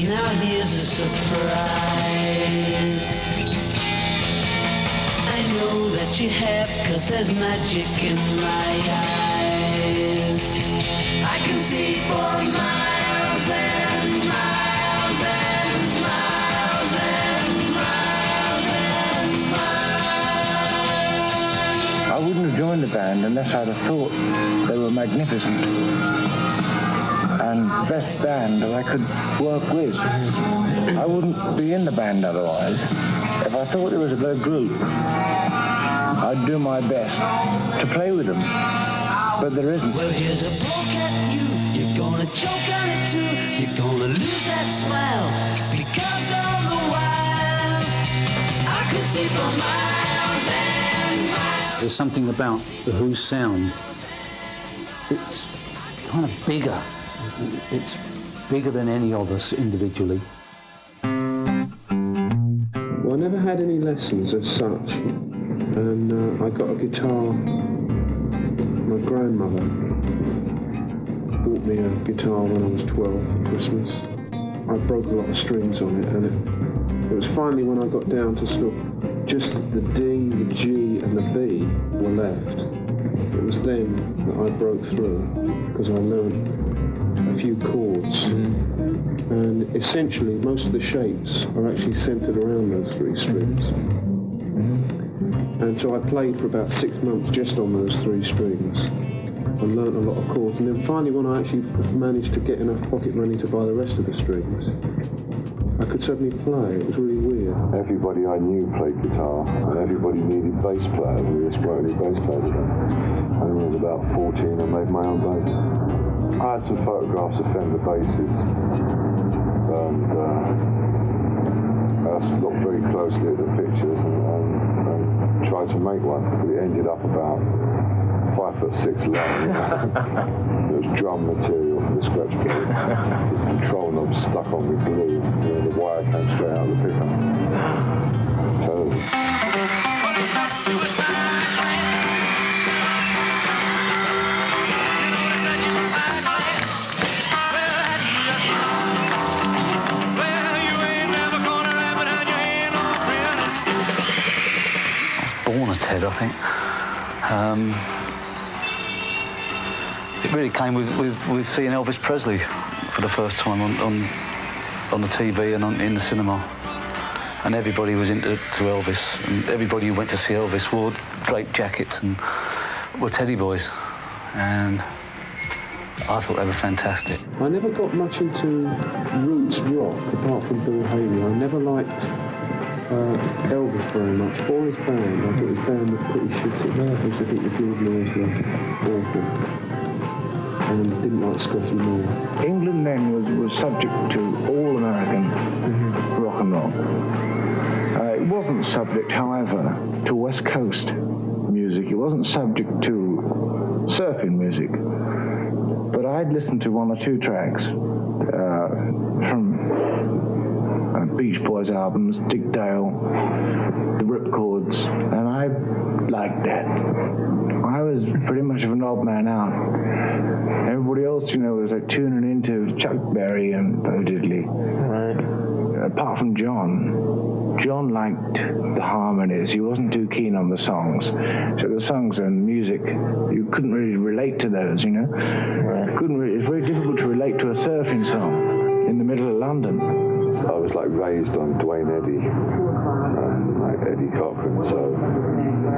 Now here's a surprise. I know that you have, 'cause there's magic in my eyes. I can see for miles and miles and miles and miles and miles. I wouldn't have joined the band unless I'd have thought they were magnificent and best band that I could work with. I wouldn't be in the band otherwise. If I thought it was a good group, I'd do my best to play with them, but there isn't. Well, here's a poke at you. You're gonna choke on it too. You're gonna lose that smile because all the while I could see for miles and miles. There's something about the Who's sound. It's kind of bigger. It's bigger than any of us individually. Well, I never had any lessons as such, and I got a guitar. My grandmother bought me a guitar when I was 12 for Christmas. I broke a lot of strings on it, and it was finally when I got down to sort of just the D, the G and the B were left. It was then that I broke through, because I learned a few chords. And essentially most of the shapes are actually centered around those three strings. And so I played for about 6 months just on those three strings and learnt a lot of chords. And then finally when I actually managed to get enough pocket money to buy the rest of the strings, I could suddenly play. It was really weird. Everybody I knew played guitar, and everybody needed bass players. We just weren't any bass players again. And when I was about 14, I made my own bass. I had some photographs of Fender basses, and I looked very closely at the pictures and tried to make one, but it ended up about 5'6" long. It was drum material for the scratch pad. The control knob stuck on with glue. The wire came straight out of the pickup. It was terrible. Born a Ted, I think. It really came with seeing Elvis Presley for the first time on the TV and in the cinema. And everybody was into Elvis, and everybody who went to see Elvis wore draped jackets and were teddy boys. And I thought they were fantastic. I never got much into roots rock, apart from Bill Haley. I never liked Elvis very much, or his band. I thought his band was pretty shitty. I used to think the Jordanaires were awful. And didn't like Scotty Moore. England then was subject to all American rock and roll. It wasn't subject, however, to West Coast music. It wasn't subject to surfing music. But I'd listened to one or two tracks from Beach Boys albums, Dick Dale, the Ripcords, and I liked that. I was pretty much of an odd man out. Everybody else, was like tuning into Chuck Berry and Bo Diddley. Right. Apart from John. John liked the harmonies. He wasn't too keen on the songs. So the songs and music, you couldn't really relate to those, Right. It's very difficult to relate to a surfing song in the middle of London. I was raised on Dwayne Eddy and Eddie Cochran, so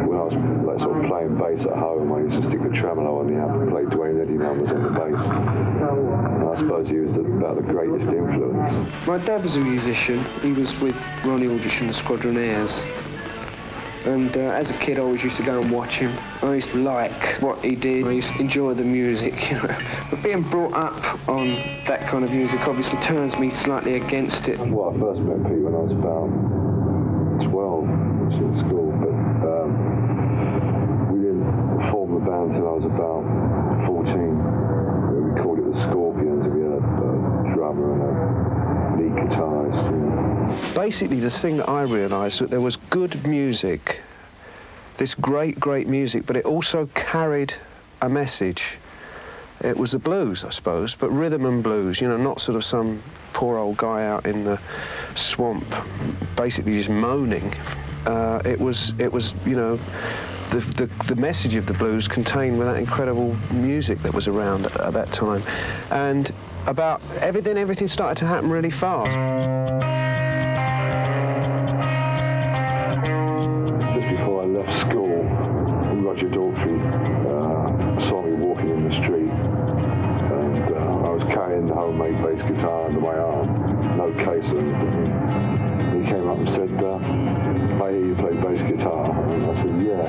when I was sort of playing bass at home, I used to stick the tremolo on the amp and play Dwayne Eddy numbers on the bass. And I suppose he was about the greatest influence. My dad was a musician. He was with Ronnie Aldrich and the Squadronaires. And as a kid, I always used to go and watch him. I used to like what he did. I used to enjoy the music, But being brought up on that kind of music obviously turns me slightly against it. Well, I first met Pete when I was about 12, which was in school, but we didn't form the band until I was about 14. We called it the Scorpions, and we had a drummer and a lead guitarist. Basically, the thing that I realised that there was good music, this great music, but it also carried a message. It was the blues, I suppose, but rhythm and blues, not sort of some poor old guy out in the swamp, basically just moaning. It was you know, the message of the blues contained with that incredible music that was around at that time, and about everything started to happen really fast. Just before I left school, Roger Daltrey saw me walking in the street, and I was carrying the homemade bass guitar under my arm, no case or anything. And he came up and said, I hear you play bass guitar. And I said, yeah.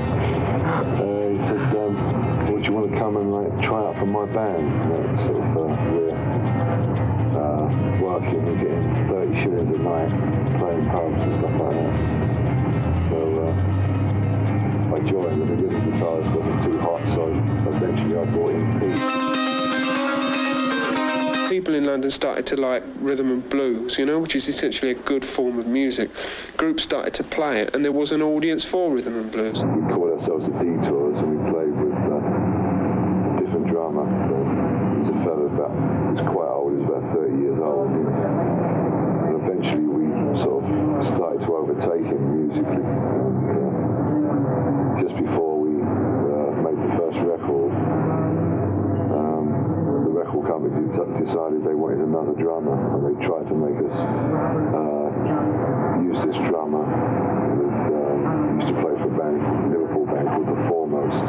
He said, well, do you want to come and try out for my band? Sort of, we're working and getting 30 shillings a night, playing pubs and stuff like that. So I joined, and the rhythm guitarist wasn't too hot, so eventually I brought in Pete. People in London started to like rhythm and blues, you know, which is essentially a good form of music. Groups started to play it, and there was an audience for rhythm and blues. We called ourselves the Detours, and we played with a different drummer. He was a fellow he was quite old, he was about 30 years old. And eventually we sort of started to overtake him musically. And just before we made the first record, the record company decided they wanted another drummer, and they tried to make us use this drummer with used to play for a Liverpool band called The Foremost.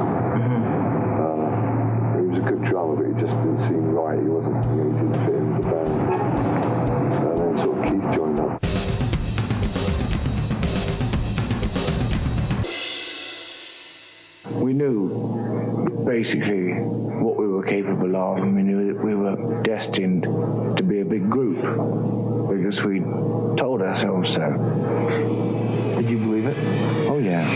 He was a good drummer, but he just didn't seem right. He wasn't, he didn't fit in the band. And then sort of Keith joined up. We knew basically what we were capable of, and we knew that we were destined to be a big group because we told ourselves so. Did you believe it? Oh yeah.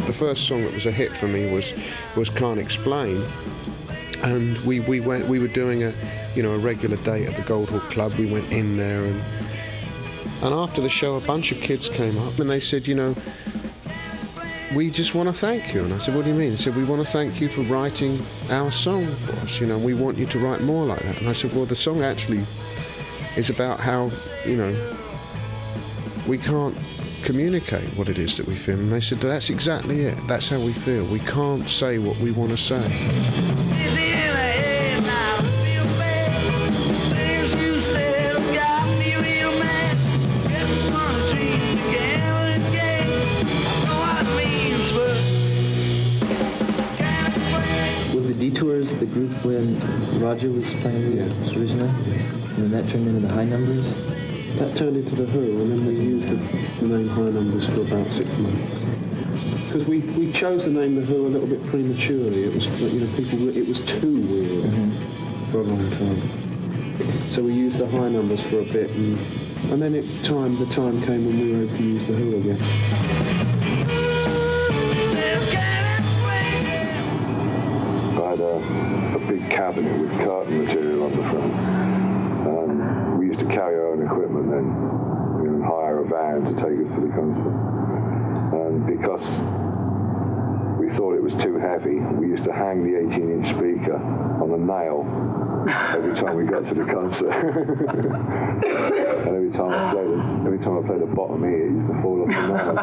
The first song that was a hit for me was Can't Explain, and we were doing a regular date at the Goldhawk Club. We went in there, and after the show a bunch of kids came up and they said, we just want to thank you. And I said, what do you mean? They said, we want to thank you for writing our song for us, we want you to write more like that. And I said, well, the song actually is about how we can't communicate what it is that we feel. And they said, that's exactly it. That's how we feel. We can't say what we want to say. Was the Detours the group when Roger was playing originally? And then that turned into the High Numbers? That turned into the Who, and then we used the name High Numbers for about 6 months. Because we chose the name The Who a little bit prematurely. It was, it was too weird for a long time. So we used the High Numbers for a bit, and then the time came when we were able to use The Who again. I had a big cabinet with curtain material on the front. We used to carry our own equipment and hire a van to take us to the concert. And because we thought it was too heavy, we used to hang the 18-inch speaker on a nail every time we got to the concert. And every time I played the bottom ear, it used to fall off the nail.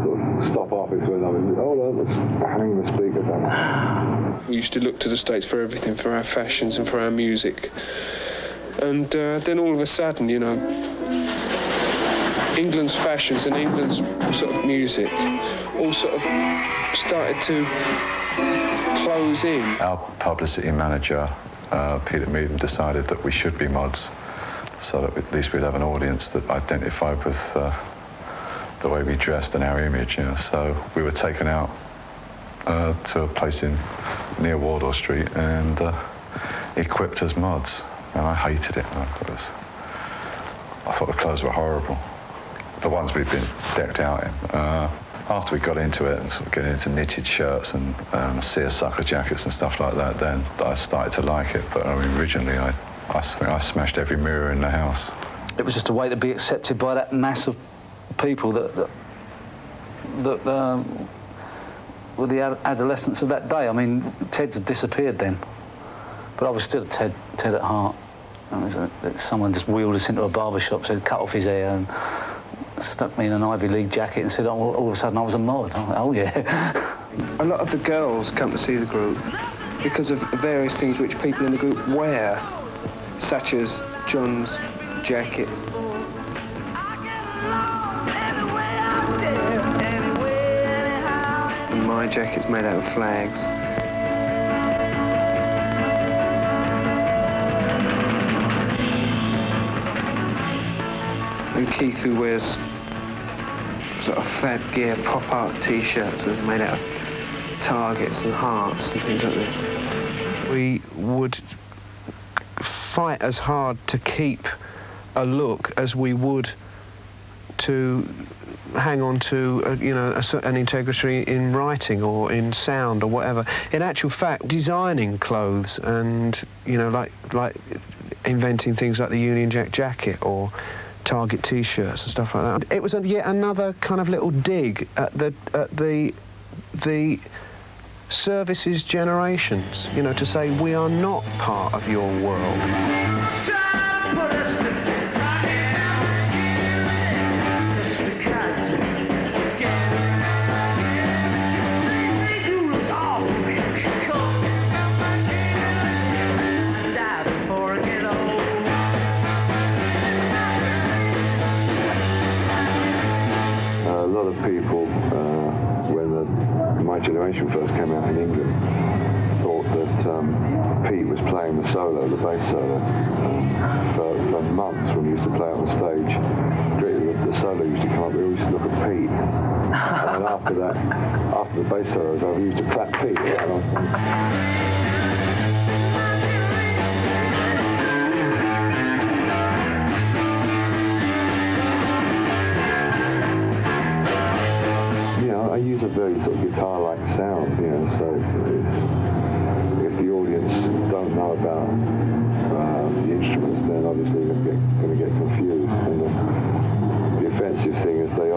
Sort of stop halfway through and I went, hold on, let's hang the speaker down. We used to look to the States for everything, for our fashions and for our music. And then all of a sudden, England's fashions and England's sort of music all sort of started to close in. Our publicity manager, Peter Meaden, decided that we should be mods, so that at least we'd have an audience that identified with the way we dressed and our image. So we were taken out to a place near Wardour Street and equipped as mods. And I hated it. I thought the clothes were horrible. the ones we've been decked out in. After we got into it and sort of getting into knitted shirts and seersucker jackets and stuff like that, then I started to like it. But I mean, originally, I think I smashed every mirror in the house. It was just a way to be accepted by that mass of people that were the adolescents of that day. I mean, Ted's had disappeared then, but I was still Ted at heart. Someone just wheeled us into a barber shop, said cut off his hair, and stuck me in an Ivy League jacket and said, oh, all of a sudden I was a mod. I was like, oh yeah. A lot of the girls come to see the group because of various things which people in the group wear, such as John's jackets. And my jacket's made out of flags. And Keith, who wears sort of fab gear pop art t-shirts made out of targets and hearts and things like this. We would fight as hard to keep a look as we would to hang on to an integrity in writing or in sound or whatever. In actual fact, designing clothes and like inventing things like the Union Jack jacket or Target t-shirts and stuff like that. It was yet another kind of little dig at the services generations, to say we are not part of your world. People, when my generation first came out in England, thought that Pete was playing the solo, the bass solo. For months when we used to play it on stage, the solo used to come up, we always used to look at Pete. And then after the bass solo was over, we used to clap Pete. I use a very sort of guitar-like sound, so it's if the audience don't know about the instruments, then obviously they're going to get confused. And the offensive thing is they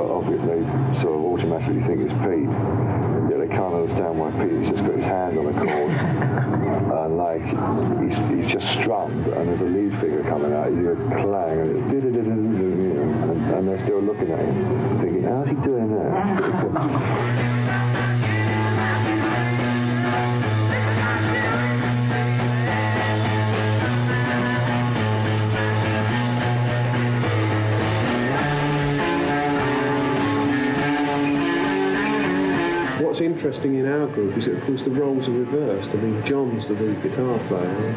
sort of automatically think it's Pete, and yet they can't understand why Pete's just got his hand on a chord, and like he's just strummed, and there's a lead figure coming out, you hear a clang, and it's and they're still looking at him, thinking, how's he doing that? That's pretty cool. What's interesting in our group is that, of course, the roles are reversed. I mean, John's the lead guitar player.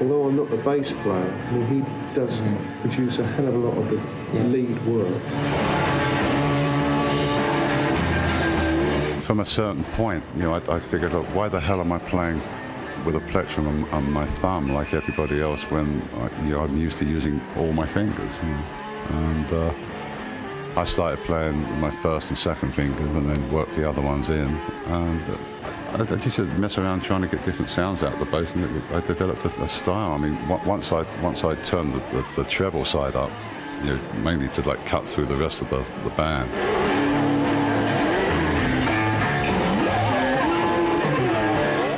Although I'm not the bass player, I mean, he does produce a hell of a lot of the lead work. From a certain point, I figured, look, why the hell am I playing with a plectrum on my thumb like everybody else when I'm used to using all my fingers? And I started playing with my first and second fingers and then worked the other ones in. And I just mess around trying to get different sounds out of the bass, and I developed a style. I mean, once I turned the treble side up, mainly to like cut through the rest of the band.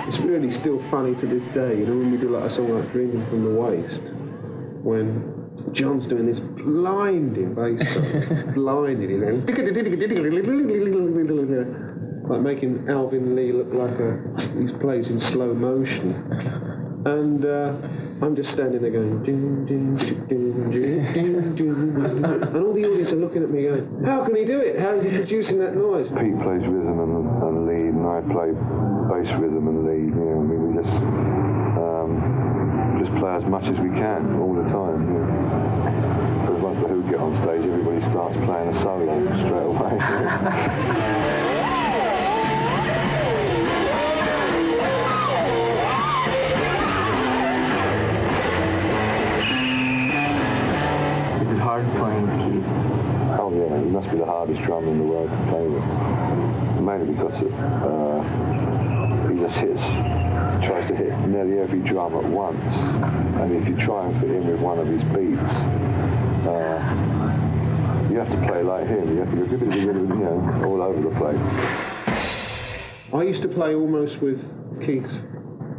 It's really still funny to this day, when we do like a song like Dreaming from the Waist, when John's doing this blinding bass solo, blinding, he's going like making Alvin Lee look like he plays in slow motion, and I'm just standing there going ding, ding, ding, ding, ding, ding, and all the audience are looking at me going, how can he do it? How is he producing that noise? Pete plays rhythm and lead, and I play bass rhythm and lead. We just play as much as we can all the time. So once the Who get on stage, everybody starts playing a solo straight away. Is it hard playing Keith? Oh yeah, must be the hardest drummer in the world to play with. Mainly because he just tries to hit nearly every drum at once, and if you try and fit in with one of his beats, you have to play like him. You have to go, all over the place. I used to play almost with Keith's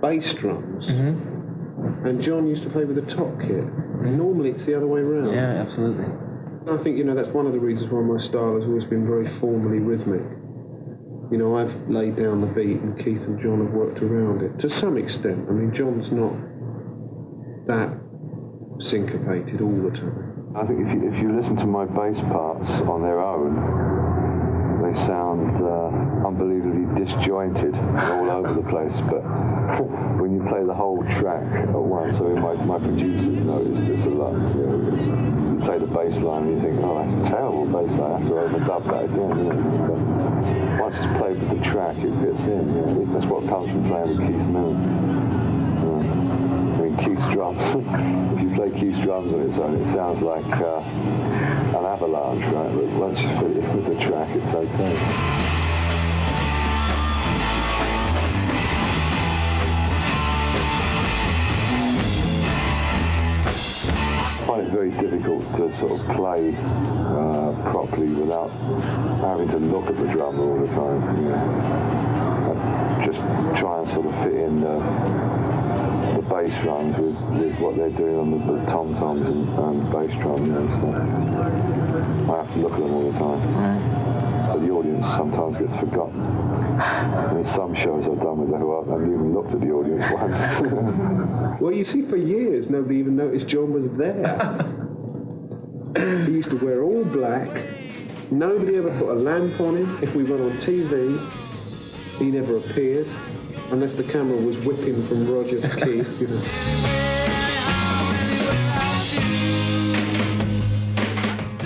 bass drums, and John used to play with the top kit. Normally it's the other way around. Yeah, absolutely. And I think, that's one of the reasons why my style has always been very formally rhythmic. I've laid down the beat and Keith and John have worked around it to some extent. I mean, John's not that syncopated all the time. I think if you listen to my bass parts on their own, they sound unbelievably disjointed all over the place, but when you play the whole track at once, my producers notice this a lot. You play the bass line and you think, oh, that's a terrible bass line, I have to overdub that again. But once it's played with the track, it fits in. That's what comes from playing with Keith Moon. Keith's drums, if you play Keith's drums on its own, it sounds like an avalanche, right? But once you fit it with the track, it's okay. I find it very difficult to sort of play properly without having to look at the drummer all the time. I just try and sort of fit in the bass drums with what they're doing on the tom-toms and bass drums and stuff. I have to look at them all the time. So the audience sometimes gets forgotten. And some shows I've done with them, I haven't even looked at the audience once. Well, you see, for years, nobody even noticed John was there. He used to wear all black. Nobody ever put a lamp on him. If we went on TV, he never appeared. Unless the camera was whipping from Roger to Keith,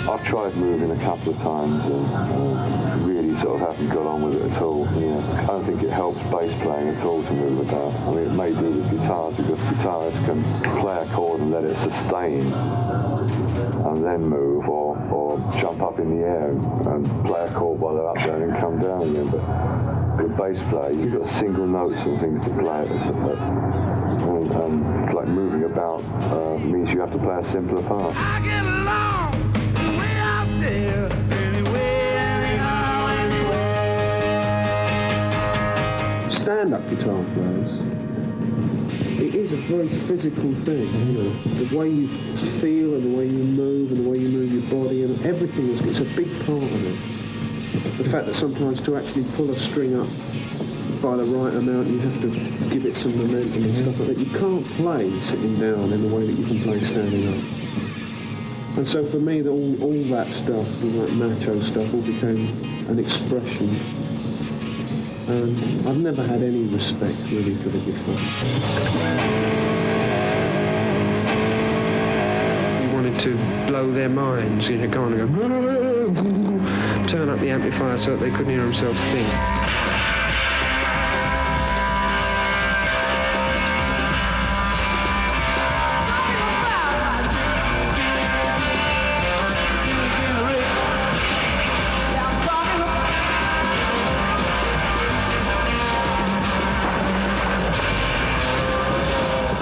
I've tried moving a couple of times and really sort of haven't got on with it at all. I don't think it helps bass playing at all to move about. I mean, it may do with guitars because guitarists can play a chord and let it sustain and then move, or jump up in the air and play a chord while they're up there and come down again. But with a bass player, you've got single notes and things to play. And like moving about means you have to play a simpler part. I get along way out there anyway, anyway. Stand-up guitar players, it is a very physical thing, The way you feel and the way you move and the way you move your body and everything it's a big part of it. The fact that sometimes to actually pull a string up by the right amount, you have to give it some momentum and stuff like that. You can't play sitting down in the way that you can play standing up. And so for me, all that stuff, all that macho stuff, all became an expression. And I've never had any respect really for the guitar. We wanted to blow their minds, go on and go, turn up the amplifier so that they couldn't hear themselves think.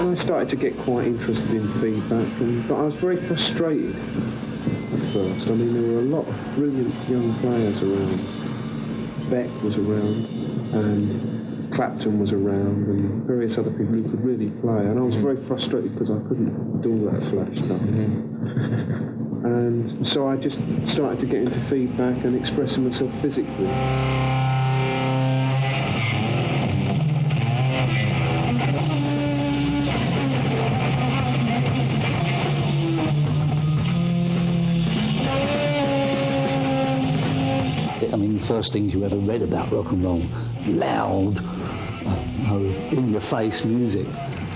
I started to get quite interested in feedback, but I was very frustrated at first. I mean, there were a lot of brilliant young players around. Beck was around, and Clapton was around, and various other people who could really play. And I was very frustrated because I couldn't do all that flash stuff. And so I just started to get into feedback and expressing myself physically. I mean, the first things you ever read about rock and roll, loud, in-your-face music.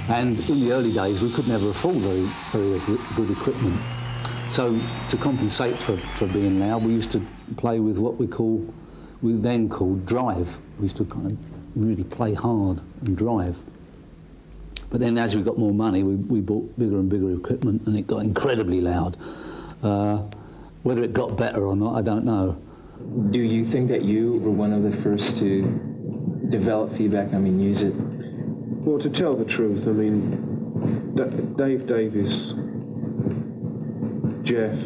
And in the early days, we could never afford very good equipment. So to compensate for being loud, we used to play with what we then called drive. We used to kind of really play hard and drive. But then as we got more money, we bought bigger and bigger equipment, and it got incredibly loud. Whether it got better or not, I don't know. Do you think that you were one of the first to develop feedback? I mean, use it? Well, to tell the truth, I mean, Dave Davis, Jeff,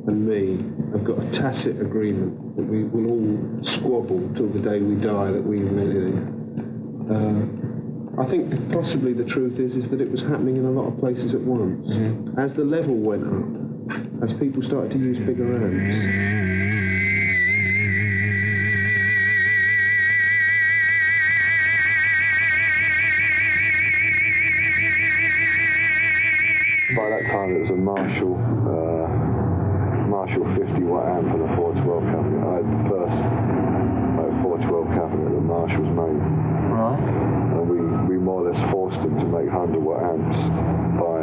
and me have got a tacit agreement that we will all squabble till the day we die that we invented it. I think possibly the truth is that it was happening in a lot of places at once. Mm-hmm. As the level went up, as people started to use bigger amps. By that time it was a Marshall 50-watt amp and a 412 cabinet. I had the first 412 cabinet that Marshall's made. Right. And we more or less forced them to make 100-watt amps by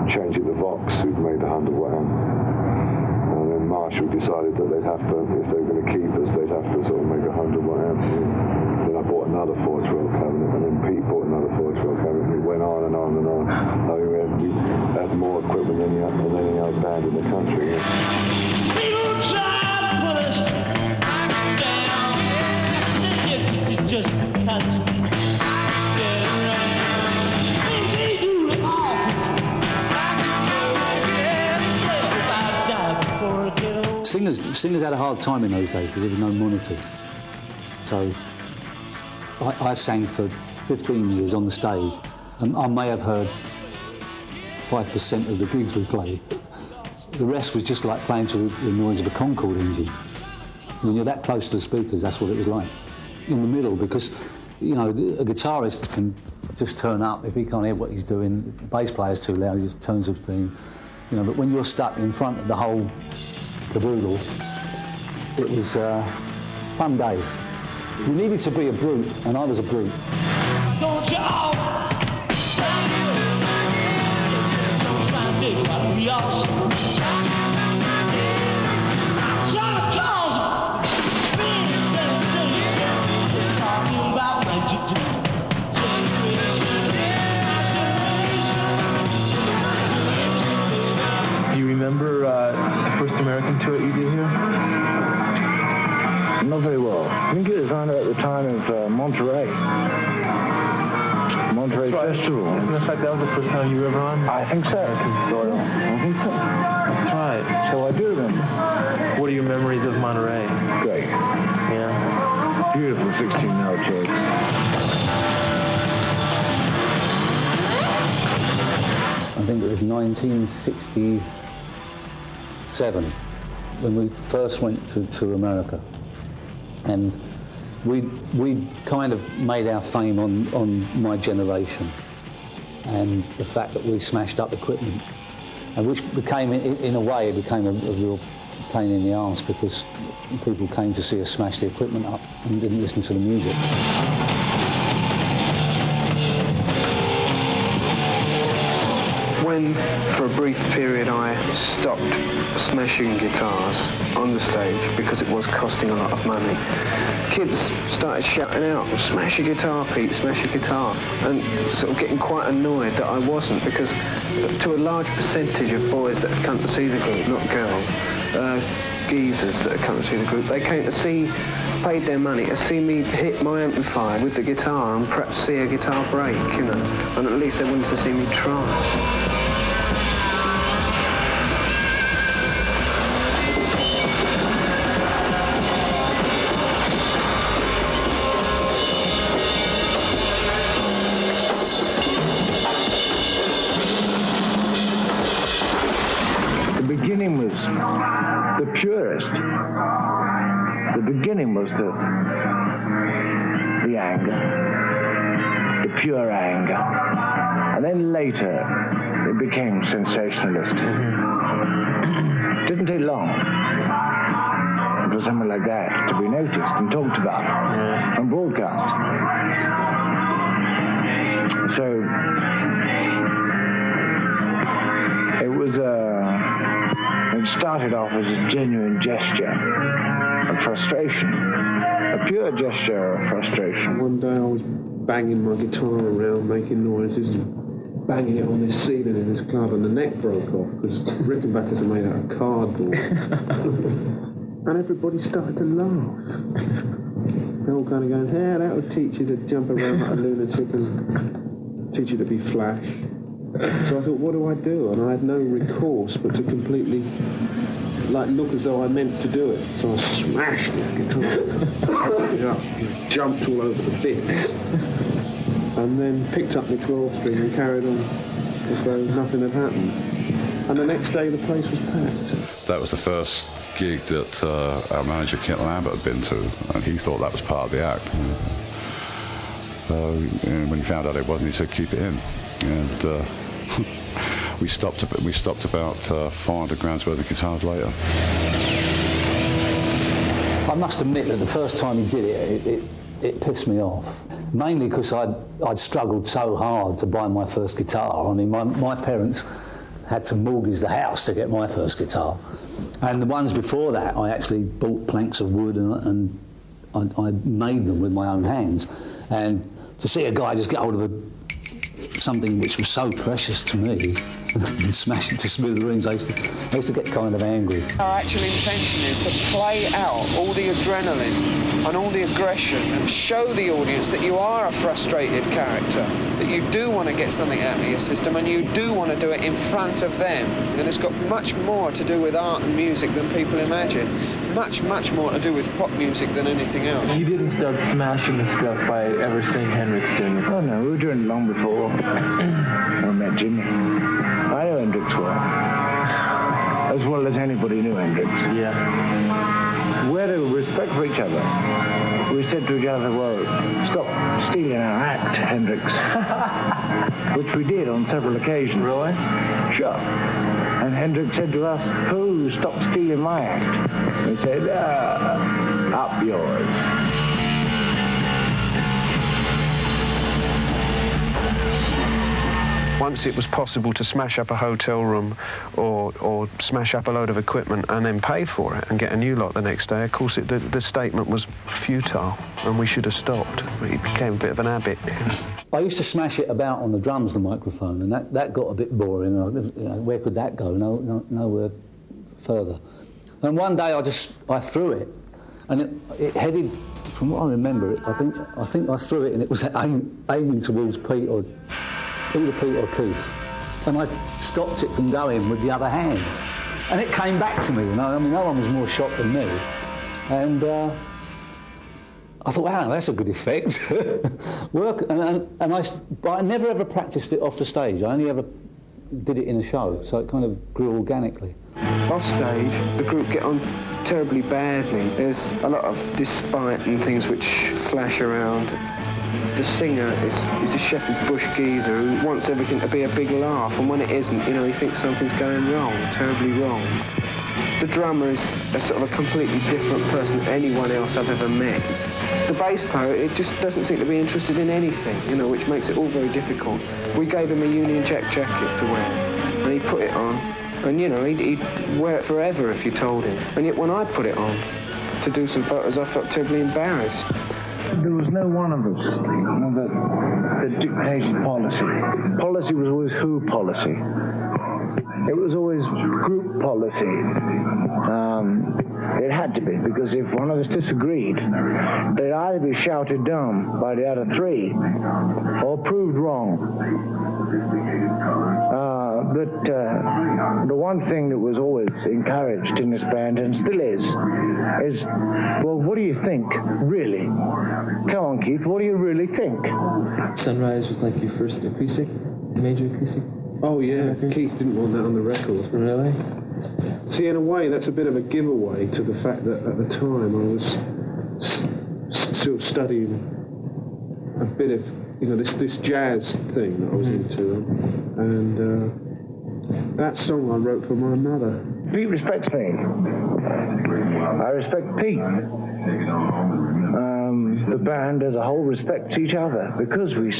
changing the Vox who'd made the 100-watt amp. And then Marshall decided that they'd have to, if they were going to keep us, they'd have to sort of make a 100-watt amp. And then I bought another 412 cabinet, and then Pete bought another 412 cabinet, and it went on and on and on. We had more equipment than any other band in the country. People try to put us down. You just can't get around. They do awful. Singers had a hard time in those days because there was no monitors. So I sang for 15 years on the stage, and I may have heard 5% of the gigs we played. The rest was just like playing to the noise of a Concorde engine. When you're that close to the speakers, that's what it was like. In the middle, because, you know, a guitarist can just turn up if he can't hear what he's doing. If the bass player's too loud, he just turns up the thing. You know, but when you're stuck in front of the whole caboodle, it was fun days. You needed to be a brute, and I was a brute. Don't you all big what we all say. Trying to cause big sensation. Talking about my generation. Do you remember the first American tour you did here? Not very well. I think it was around at the time of Monterey Festival. As a matter of fact, that was the first time you were ever on? I think so. American soil. I think so. That's right. So I do remember. What are your memories of Monterey? Great. Yeah. Beautiful 16-note jigs. I think it was 1967 when we first went to America, and we kind of made our fame on My Generation and the fact that we smashed up equipment, and which became, in a way, it became a real pain in the arse because people came to see us smash the equipment up and didn't listen to the music. When, for a brief period, I stopped smashing guitars on the stage because it was costing a lot of money, kids started shouting out, "Smash your guitar, Pete, smash your guitar," and sort of getting quite annoyed that I wasn't, because to a large percentage of boys that had come to see the group, not girls, geezers that had come to see the group, they came to see, paid their money to see me hit my amplifier with the guitar and perhaps see a guitar break, you know, and at least they wanted to see me try. The beginning was the purest. The beginning was the anger, the pure anger. And then later, it became sensationalist. Didn't take long for something like that to be noticed and talked about and broadcast. So it was it started off as a genuine gesture of frustration, a pure gesture of frustration. One day I was banging my guitar around, making noises, and banging it on this ceiling in this club, and the neck broke off because Rickenbackers are made out of cardboard. And everybody started to laugh. They're all kind of going, "Hey, that would teach you to jump around like a lunatic and teach you to be Flash." So I thought, what do I do? And I had no recourse but to completely look as though I meant to do it. So I smashed this guitar, opened it up, jumped all over the bits, and then picked up my 12 string and carried on as though nothing had happened. And the next day the place was packed. That was the first gig that our manager Kit Lambert had been to, and he thought that was part of the act. So when he found out it wasn't, he said, "Keep it in." And we stopped about 400 grams worth of guitars later. I must admit that the first time he did it pissed me off. Mainly because I'd struggled so hard to buy my first guitar. I mean, my parents had to mortgage the house to get my first guitar. And the ones before that, I actually bought planks of wood and I made them with my own hands. And to see a guy just get hold of something which was so precious to me and smash it to smithereens, I used to get kind of angry. Our actual intention is to play out all the adrenaline and all the aggression and show the audience that you are a frustrated character, that you do want to get something out of your system and you do want to do it in front of them. And it's got much more to do with art and music than people imagine. Much, much more to do with pop music than anything else. You didn't start smashing the stuff by ever seeing Hendrix doing it? Oh no, we were doing it long before I met Jimmy. I knew Hendrix well. As well as anybody knew Hendrix. Yeah. We had a respect for each other. We said to each other, "Well, stop stealing our act, Hendrix." Which we did on several occasions. Really? Sure. And Hendrix said to us, "Who stopped stealing my act?" We said, "Up yours." Once it was possible to smash up a hotel room or smash up a load of equipment and then pay for it and get a new lot the next day, of course the statement was futile and we should have stopped. It became a bit of an habit. I used to smash it about on the drums, the microphone, and that got a bit boring. Where could that go? Nowhere further. And one day I threw it, and it headed, from what I remember, I think I threw it and it was aiming towards Pete or Keith, and I stopped it from going with the other hand, and it came back to me. I mean, no one was more shocked than me, and I thought, wow, that's a good effect. But I never ever practiced it off the stage. I only ever did it in a show, so it kind of grew organically. Off stage, the group get on terribly badly. There's a lot of despite and things which flash around. The singer is a shepherd's bush geezer who wants everything to be a big laugh, and when it isn't, he thinks something's going wrong, terribly wrong. The drummer is a sort of a completely different person than anyone else I've ever met. The bass player, it just doesn't seem to be interested in anything, which makes it all very difficult. We gave him a Union Jack jacket to wear, and he put it on, and he'd wear it forever if you told him. And yet when I put it on to do some photos, I felt terribly embarrassed. There was no one of us that dictated policy. Policy was always who policy. It was always group policy. It had to be, because if one of us disagreed, they'd either be shouted down by the other three or proved wrong. But the one thing that was always encouraged in this band, and still is, well, what do you think, really? Come on, Keith, what do you really think? Sunrise was like your first acoustic, major acoustic? Oh, yeah, Keith didn't want that on the record. Really? See, in a way, that's a bit of a giveaway to the fact that at the time I was still studying a bit of, this jazz thing that I was into, and that song I wrote for my mother. Pete respects me. I respect Pete. The band as a whole respects each other because we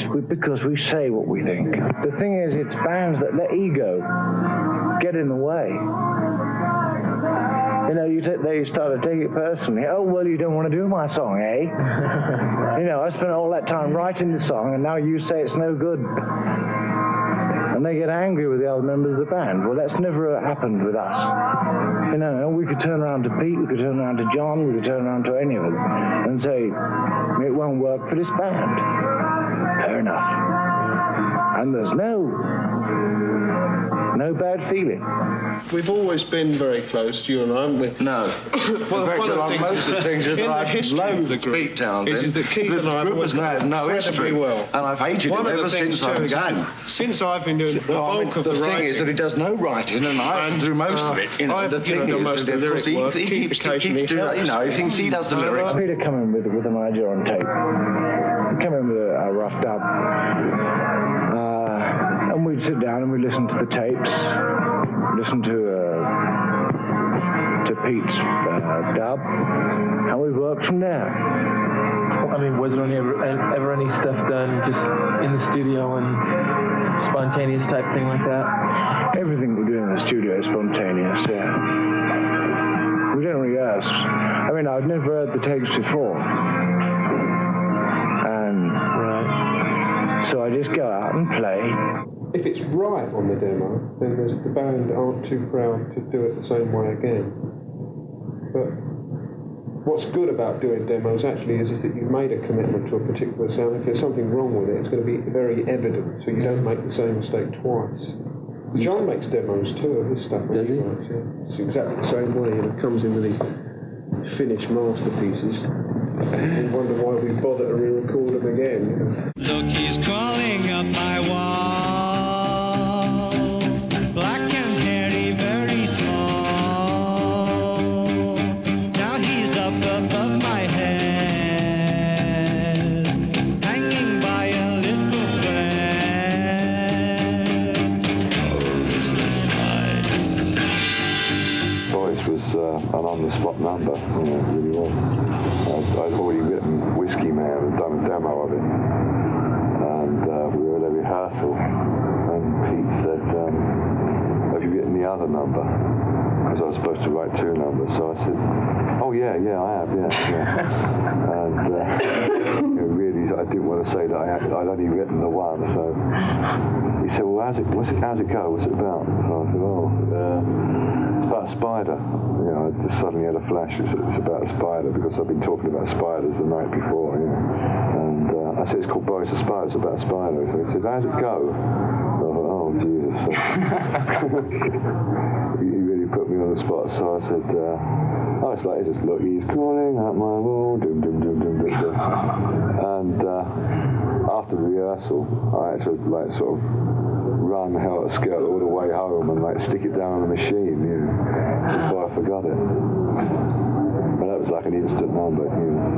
say what we think. The thing is, it's bands that let ego get in the way. They start to take it personally. Oh, well, you don't want to do my song, eh? I spent all that time writing the song, and now you say it's no good. and they get angry with the other members of the band. Well, that's never happened with us. You know, we could turn around to Pete, we could turn around to John, we could turn around to any of them and say, it won't work for this band. Fair enough. And there's no bad feeling. We've always been very close, you and I, haven't we? No. Well, one of the things in the history of the group is that Keith and I have always had no history. Well. And I've hated him ever since I began. Since I've been doing the bulk of the writing. The thing is that he does no writing, and I do most of it. You know, the thing is that, of course, he keeps doing that. You know, he thinks he does the lyrics. Peter come in with an idea on tape. Come in with a rough dub. And we'd sit down and we'd listen to the tapes, listen to Pete's dub, and we worked from there. I mean, was there ever any stuff done just in the studio and spontaneous type thing like that? Everything we do in the studio is spontaneous, yeah. We don't rehearse. I mean, I'd never heard the tapes before. And so I just go out and play. If it's right on the demo, then the band aren't too proud to do it the same way again. But what's good about doing demos actually is that you've made a commitment to a particular sound. If there's something wrong with it, it's going to be very evident, so you don't make the same mistake twice. John makes demos too of his stuff. Does he? Yeah. It's exactly the same way, and it comes in with these finished masterpieces. And you wonder why we bother to re-record them again. Look, he's crawling up my wall. Black and hairy, very small. Now he's up above my head, hanging by a little thread. Oh, is this mine? Voice was an on-the-spot number, you know, it really was. I'd already written Whiskey Man and done a demo of it. And we were at a rehearsal, and Pete said, have you written the other number? Because I was supposed to write two numbers. So I said, oh yeah, I have, yeah. And really, I didn't want to say that I'd only written the one, so he said, well, how's it go? What's it about? So I said, it's about a spider. You know, I just suddenly had a flash. It's about a spider because I've been talking about spiders the night before. You know. And I said, it's called Boris the Spider. It's about a spider. So he said, how's it go? And I thought, oh Jesus! He really put me on the spot. So I said, it's like just look, he's crawling up my wall, dum dum dum dum dum dum. And after the rehearsal, I had to sort of run helter-skelter all the way home and stick it down on the machine, you know, before I forgot it. But that was like an instant number, you know.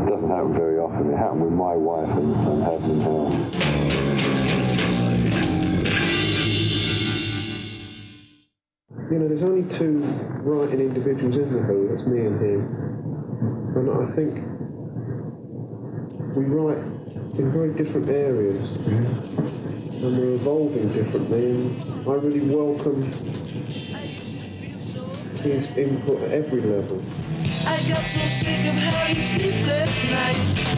It doesn't happen very often. It happened with my wife and Heaven and Hell. You know, there's only two writing individuals in the Who, that's me and him. And I think we write in very different areas. And we're evolving differently, and I really welcome his input at every level. I got so sick of having sleepless nights.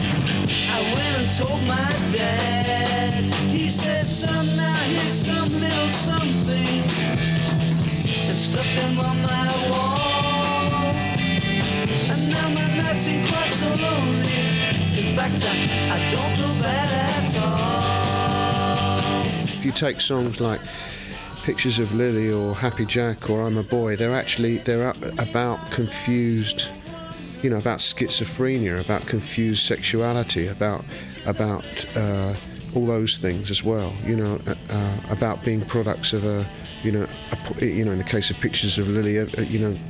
I went and told my dad. He said, son, now here's some little something, and stuck them on my wall. And now my nights ain't quite so lonely. In fact, I don't feel bad at all. If you take songs like Pictures of Lily or Happy Jack or I'm a Boy, they're about confused, you know, about schizophrenia, about confused sexuality, about all those things as well, you know, about being products of in the case of Pictures of Lily,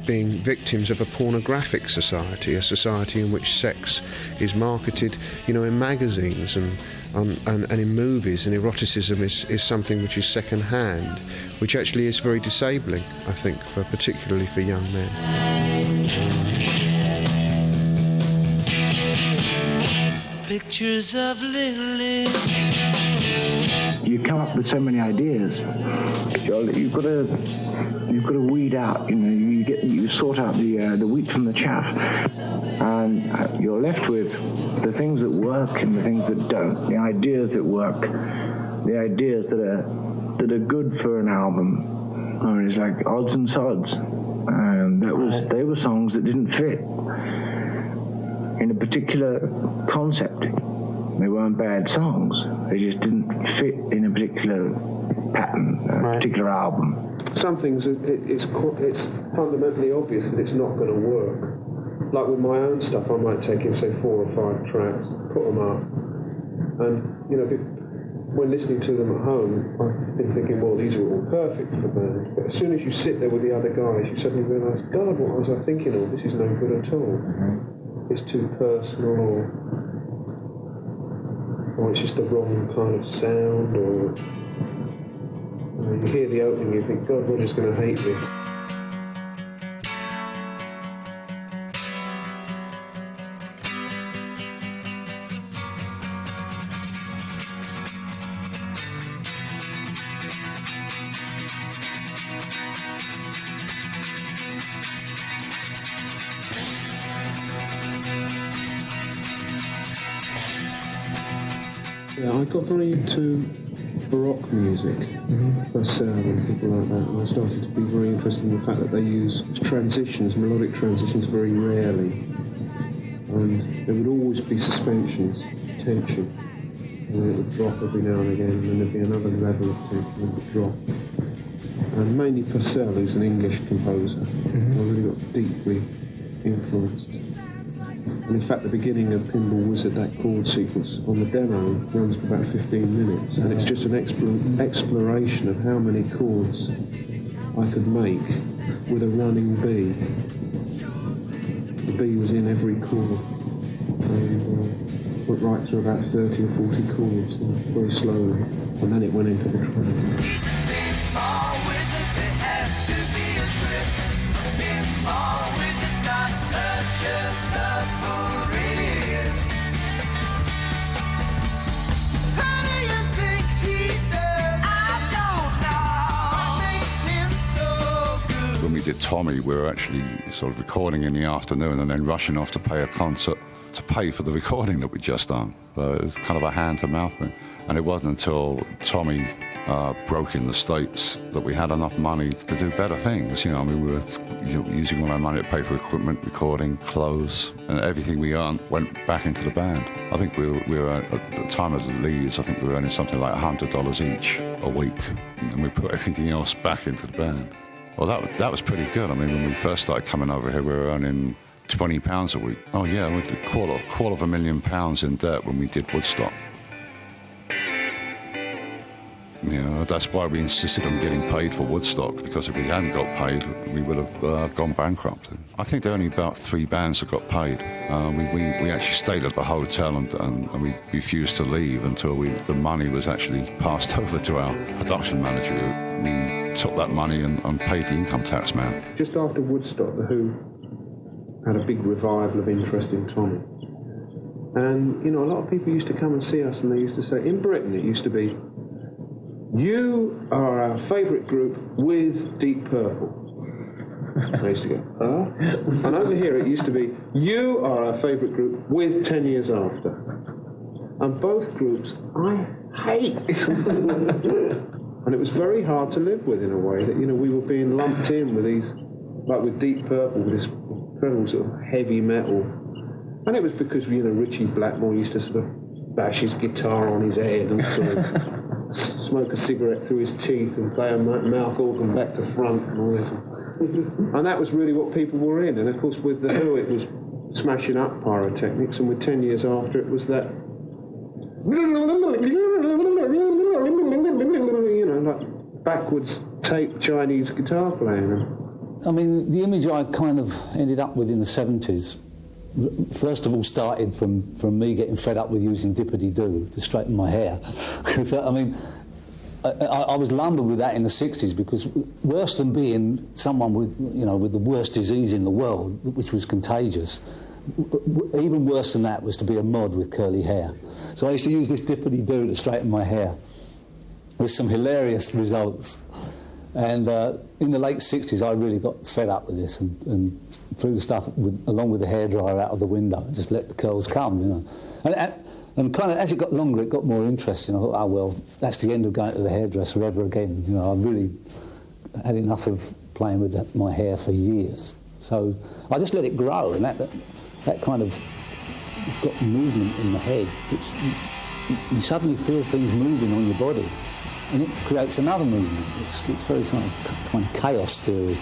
being victims of a pornographic society, a society in which sex is marketed, you know, in magazines and in movies, and eroticism is something which is second-hand, which actually is very disabling, I think, particularly for young men. Pictures of Lily. You come up with so many ideas. You've got to weed out. You know, you sort out the wheat from the chaff, and you're left with the things that work and the things that don't. The ideas that work the ideas that are good for an album. I mean, it's like odds and sods, and they were songs that didn't fit in a particular concept. They weren't bad songs. They just didn't fit in a particular pattern, a particular album. Some things, it's fundamentally obvious that it's not going to work. Like with my own stuff, I might take in, say, 4 or 5 tracks, put them up, and, you know, when listening to them at home, I've been thinking, well, these are all perfect for the band. But as soon as you sit there with the other guys, you suddenly realise, God, what was I thinking of? This is no good at all. It's too personal, or it's just the wrong kind of sound, or you hear the opening, you think, God, Roger's going to hate this. Yeah, I got very into Baroque music, Purcell and people like that, and I started to be very interested in the fact that they use transitions, melodic transitions, very rarely, and there would always be suspensions, tension, and then it would drop every now and again, and then there'd be another level of tension, and it would drop. And mainly Purcell, who's an English composer, I really got deeply influenced. And in fact, the beginning of Pinball Wizard, that chord sequence on the demo, runs for about 15 minutes, and it's just an exploration of how many chords I could make with a running B. The B was in every chord, and went right through about 30 or 40 chords, very slowly, and then it went into the track. When we did Tommy, we were actually sort of recording in the afternoon and then rushing off to pay a concert to pay for the recording that we'd just done. So it was kind of a hand-to-mouth thing. And it wasn't until Tommy broke in the States that we had enough money to do better things. You know, I mean, we were using all our money to pay for equipment, recording, clothes, and everything we earned went back into the band. I think we were at the time of the leads, I think we were earning something like $100 each a week, and we put everything else back into the band. Well, that was pretty good. I mean, when we first started coming over here, we were earning £20 a week. Oh yeah, we did £250,000 in debt when we did Woodstock. You know, that's why we insisted on getting paid for Woodstock, because if we hadn't got paid, we would have gone bankrupt. I think there are only about 3 bands that got paid. We actually stayed at the hotel and we refused to leave until the money was actually passed over to our production manager. We took that money and paid the income tax man. Just after Woodstock, The Who had a big revival of interest in Tommy. And, you know, a lot of people used to come and see us, and they used to say, in Britain it used to be, you are our favourite group with Deep Purple. I used to go, huh? And over here it used to be, you are our favourite group with 10 Years After. And both groups I hate. And it was very hard to live with, in a way, that, you know, we were being lumped in with these, like with Deep Purple, with this incredible sort of heavy metal. And it was because, you know, Richie Blackmore used to sort of bash his guitar on his head and sort of smoke a cigarette through his teeth and play a mouth organ back to front and all this. And that was really what people were in. And of course with The Who it was smashing up pyrotechnics, and with 10 Years After it was that, you know, like backwards tape Chinese guitar playing. I mean, the image I kind of ended up with in the 70s, first of all, started from me getting fed up with using dippity-doo to straighten my hair. So, I mean, I was lumbered with that in the 60s, because worse than being someone with, you know, with the worst disease in the world, which was contagious, even worse than that was to be a mod with curly hair. So I used to use this dippity-doo to straighten my hair, with some hilarious results. And in the late 60s, I really got fed up with this and threw the stuff along with the hairdryer out of the window and just let the curls come, you know. And And kind of as it got longer, it got more interesting. I thought, oh well, that's the end of going to the hairdresser ever again. You know, I really had enough of playing with my hair for years. So I just let it grow, and that kind of got movement in the head, which you suddenly feel things moving on your body, and it creates another movement. It's very kind of chaos theory.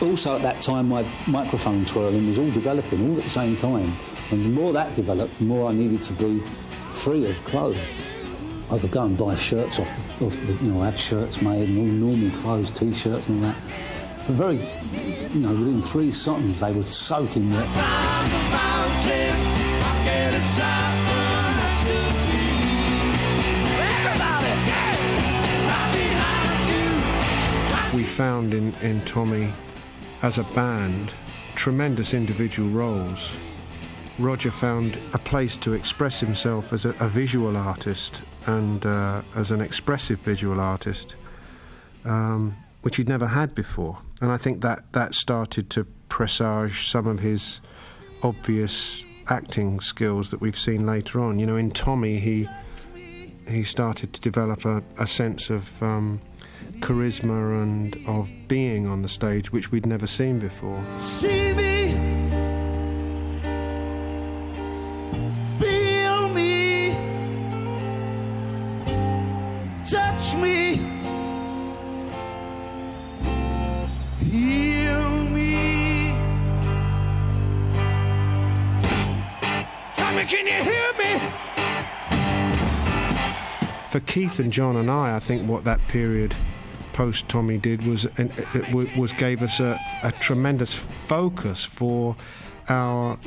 Also at that time, my microphone twirling was all developing all at the same time, and the more that developed, the more I needed to be free of clothes. I could go and buy shirts off the have shirts made and all normal clothes, T-shirts and all that. But within 3 songs, they were soaking wet. We found in Tommy, as a band, tremendous individual roles. Roger found a place to express himself as a visual artist and as an expressive visual artist, which he'd never had before. And I think that started to presage some of his obvious acting skills that we've seen later on. You know, in Tommy, he started to develop a sense of charisma and of being on the stage, which we'd never seen before. See me, feel me, touch me, heal me. Tommy, can you hear me? For Keith and John and I think what that period post Tommy did was gave us a tremendous focus for the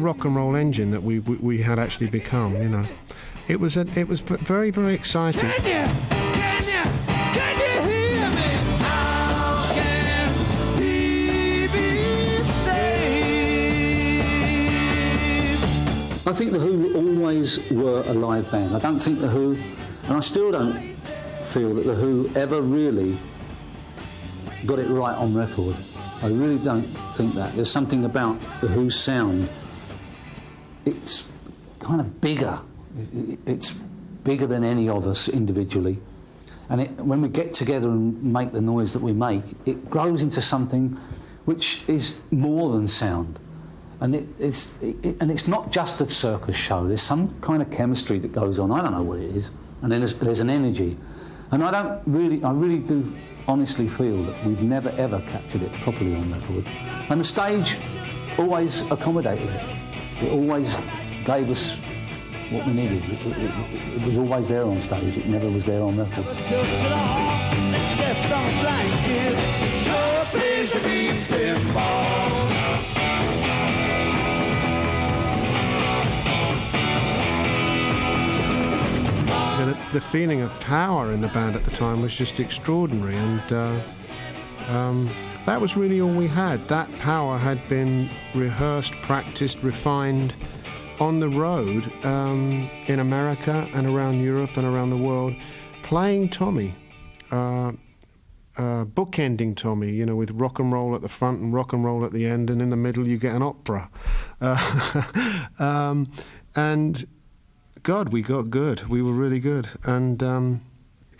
rock and roll engine that we had actually become. You know, it was very, very exciting. Can you hear me? How can he be saved? I think the Who always were a live band. I don't think the Who, and I still don't feel that the Who ever really got it right on record. I really don't think that. There's something about the Who's sound. It's kind of bigger. It's bigger than any of us individually. And when we get together and make the noise that we make, it grows into something which is more than sound. And it's not just a circus show. There's some kind of chemistry that goes on. I don't know what it is. And then there's an energy. And I really do honestly feel that we've never ever captured it properly on record. And the stage always accommodated it. It always gave us what we needed. It was always there on stage. It never was there on record. The feeling of power in the band at the time was just extraordinary, and that was really all we had. That power had been rehearsed, practiced, refined on the road in America and around Europe and around the world, playing Tommy, bookending Tommy, you know, with rock and roll at the front and rock and roll at the end, and in the middle you get an opera. And God, we got good. We were really good. And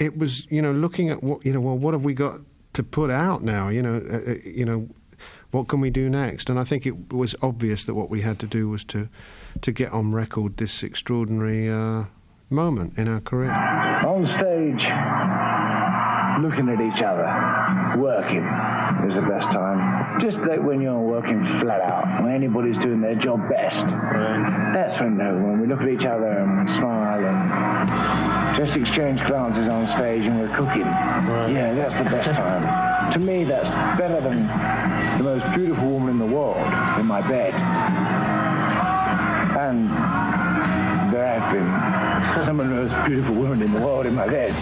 it was, looking at what have we got to put out now? What can we do next? And I think it was obvious that what we had to do was to get on record this extraordinary moment in our career. On stage, looking at each other, working is the best time. Just like when you're working flat out, when anybody's doing their job best. That's when we look at each other and we smile and just exchange glances on stage and we're cooking. Yeah, that's the best time. To me, that's better than the most beautiful woman in the world in my bed. And there have been some of the most beautiful women in the world in my bed.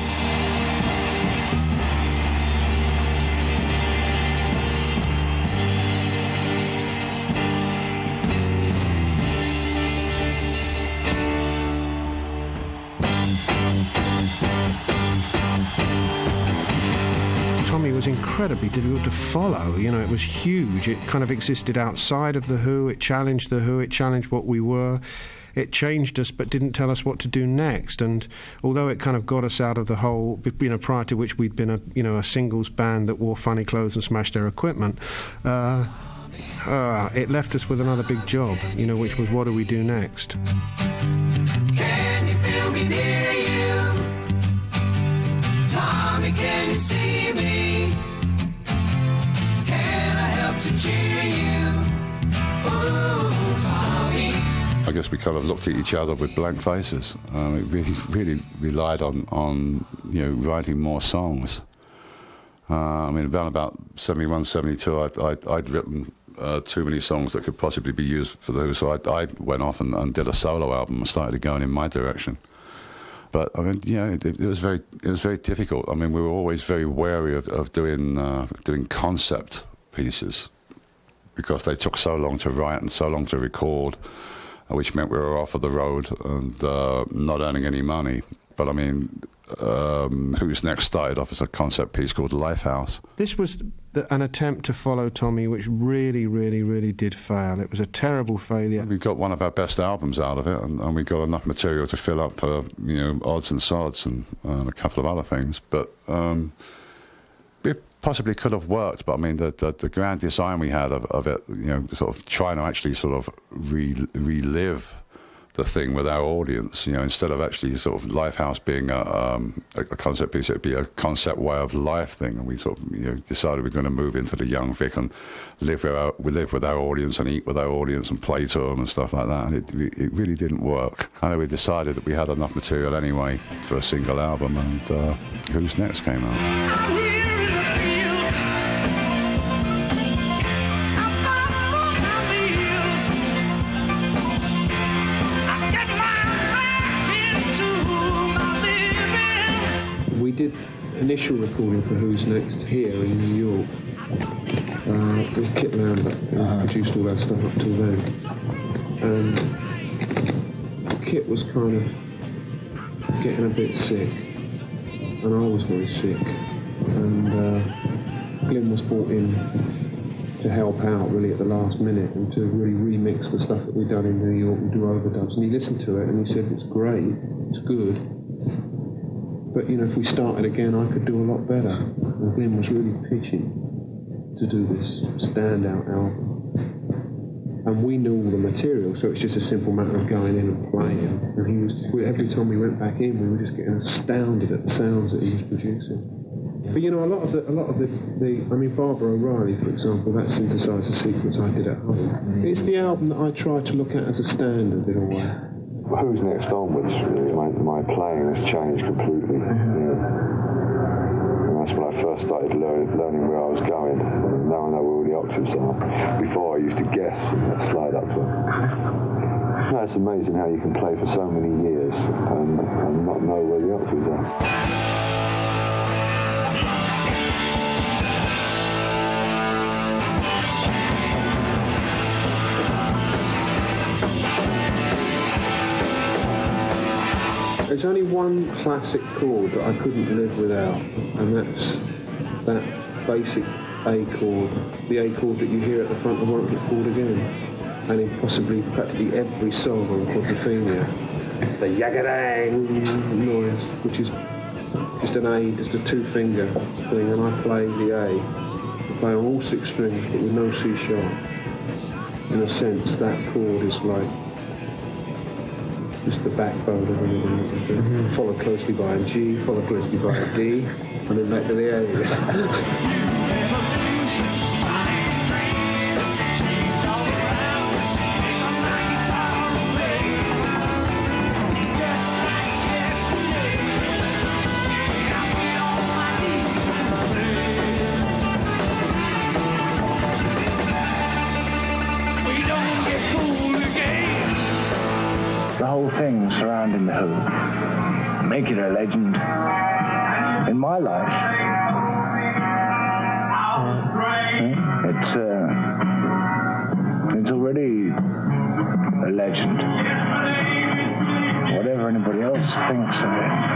Tommy was incredibly difficult to follow. It was huge. It kind of existed outside of the Who. It challenged the Who. It challenged what we were. it changed us but didn't tell us what to do next. And although it kind of got us out of the whole, prior to which we'd been a singles band that wore funny clothes and smashed their equipment, it left us with another big job, which was what do we do next? Can you feel me near you? Tommy, can you see me? Can I help to cheer you? Oh, Tommy. I guess we kind of looked at each other with blank faces. We really relied on writing more songs. Around about 71, 72, I'd written too many songs that could possibly be used for those, so I went off and did a solo album and started going in my direction. But it was very difficult. We were always very wary of doing concept pieces because they took so long to write and so long to record, which meant we were off of the road and not earning any money. But Who's Next started off as a concept piece called Lifehouse. This was an attempt to follow Tommy, which really, really, really did fail. It was a terrible failure. We got one of our best albums out of it, and we got enough material to fill up, odds and sods and a couple of other things. But it possibly could have worked. But the grand design we had of it, sort of trying to actually sort of relive the thing with our audience, instead of actually sort of Lifehouse being a concept piece, it'd be a concept way of life thing. And we sort of decided we're going to move into the young Vic and live with our audience and eat with our audience and play to them and stuff like that. And it really didn't work. And we decided that we had enough material anyway for a single album, and Who's Next came out. We did initial recording for Who's Next here in New York with Kit Lambert, who produced all our stuff up till then. And Kit was kind of getting a bit sick, and I was very sick. And Glyn was brought in to help out really at the last minute and to really remix the stuff that we'd done in New York and do overdubs. And he listened to it and he said, "It's great, it's good. But, if we started again, I could do a lot better." And Glyn was really pitching to do this standout album. And we knew all the material, so it's just a simple matter of going in and playing. And every time we went back in, we were just getting astounded at the sounds that he was producing. But, a lot of the Barbara O'Reilly, for example, that synthesizer sequence I did at home. It's the album that I try to look at as a standard in a way. Who's Next onwards, really, my playing has changed completely. And that's when I first started learning where I was going. And now I know where all the octaves are. Before I used to guess and slide up to them. No, it's amazing how you can play for so many years and not know where the octaves are. There's only one classic chord that I couldn't live without, and that's that basic A chord, the A chord that you hear at the front of Won't Get Called Again, and in possibly practically every song on Quadrophenia. The yagadang noise, which is just an A, just a two-finger thing, and I play the A. I play on all 6 strings, but with no C sharp. In a sense, that chord is like just the backbone of everything. Followed closely by a G, followed closely by a D, and then back to the A. The whole thing surrounding the Who, make it a legend in my life. It's already a legend. Whatever anybody else thinks of it.